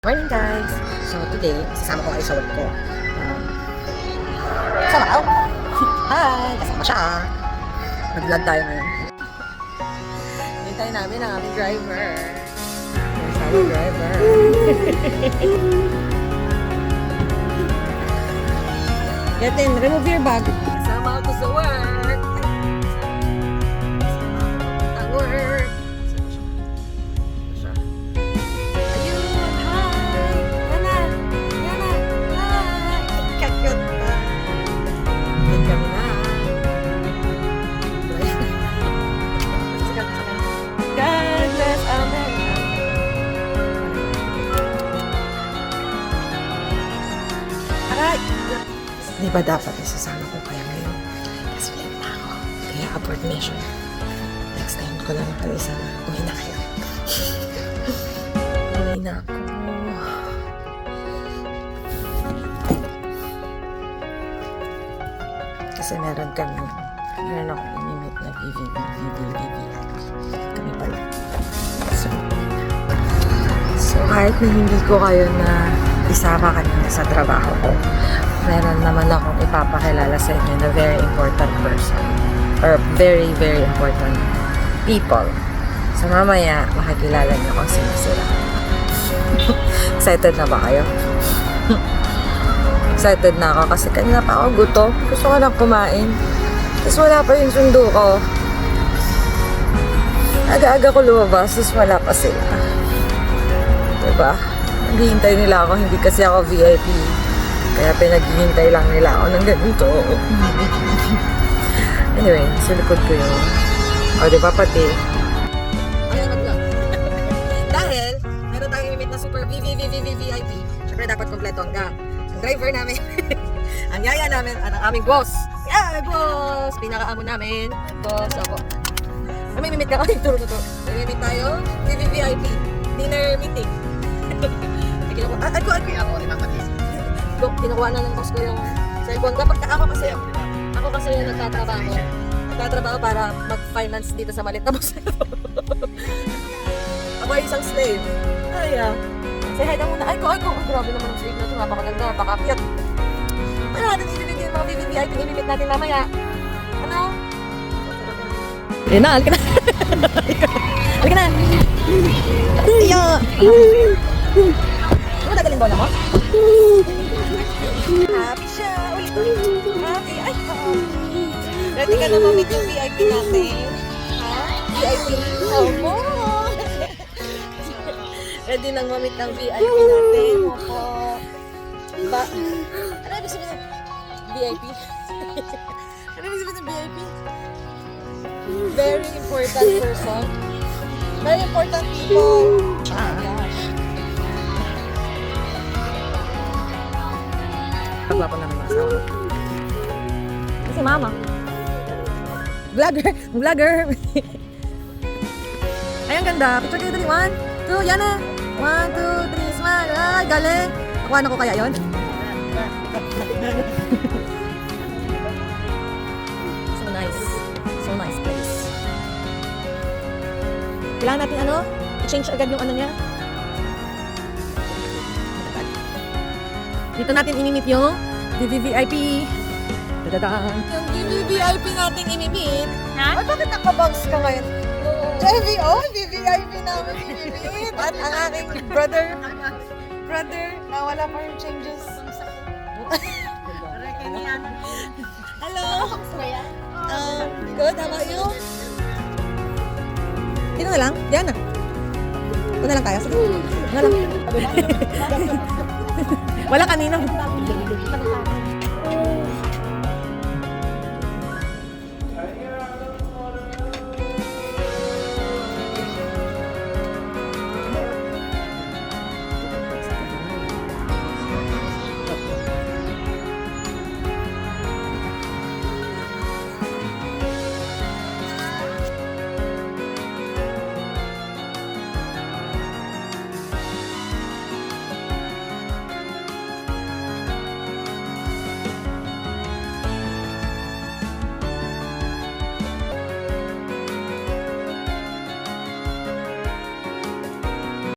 Morning guys! So today, sasama ko kayo sa work ko. Kasama ako? Hi! Kasama siya. Nag-vlog tayo ngayon. Hintayin namin ang aming driver. Here's our driver. Get in, remove your bag. Kasama ako sa work. Kasama ako sa work. Di ba dapat isasama ko kayo ngayon? Kasi late na ako. Kaya abort mission. Next time ko na lang kayo isama. Uwi na kayo. Uwi na ako. Kasi meron akong inimit na VVV. Kami pala. So kahit na hindi ko kayo na isama kanina sa trabaho ko, meron naman akong ipapakilala sa inyo na very important person or very, very important people. So mamaya, makikilala niyo kung sino sila. Excited na ba kayo? Excited na ako kasi kanina pa ako gutom. Gusto ko na kumain. Tapos wala pa yung sundo ko. Aga-aga ko lumabas, tapos wala pa sila. Diba? Naghihintay nila ako, hindi kasi ako VIP. Kaya pinaghihintay lang nila ako ng ganito. Anyway, sa likod ko yun. O, diba pati? Ayaw mag-vlog. Dahil, meron tayong imit na super VIP. Siyempre, dapat kompleto ang driver namin. Ang yaya namin at ang aming boss. Yeah, boss! Pinaka-amo namin. Boss, ako. May mimit ka kami. Turo. May mimit tayo. VIP. Dinner meeting. Kinukuha na ng boss ko yung cellphone. Kapag ako kasi yung nagtatrabaho para mag-finance dito sa malit na boss. Ako ay isang slave. Ay, say hi na muna. Ay, grabe naman ang slave na ito. Napakaganda, napaka-cute. Ano natin ibibigay yung mga VVVIP imimit natin mamaya? Ano? Yun na, halika na. Halika na. Iyo. Ano dadalhin bola mo? Happy siya. Ulit. Happy. Ay, ready ka na mamit yung VIP natin? Ha? VIP? Opo. Ready nang mamit ng VIP natin? Opo. Ba? Ano ibig sabihin ng VIP? Ano ibig sabihin ng VIP? Very important person. Very important people. Gosh. Pagwapo namin mga asawa. Kasi mama. Vlogger. Ay, ang ganda. Picture kayo dali. 1, 2, yan na. 1, 2, 3, smile. Ay, galing. Nakuha na ko kaya yun? So nice place. Kailangan natin i-change agad yung niya. Dito natin inimit yung VVVIP. Dadadaan. Yung VVVIP natin inimit. Ha? Ay, bakit nakabounce ka ngayon? VVVIP namin inimit. At ang aking brother, na wala pa yung changes. Hello. Good, how about you? Dito na lang? Yan na. Ito na lang kaya. Sige. Ito na lang. Wala kanina.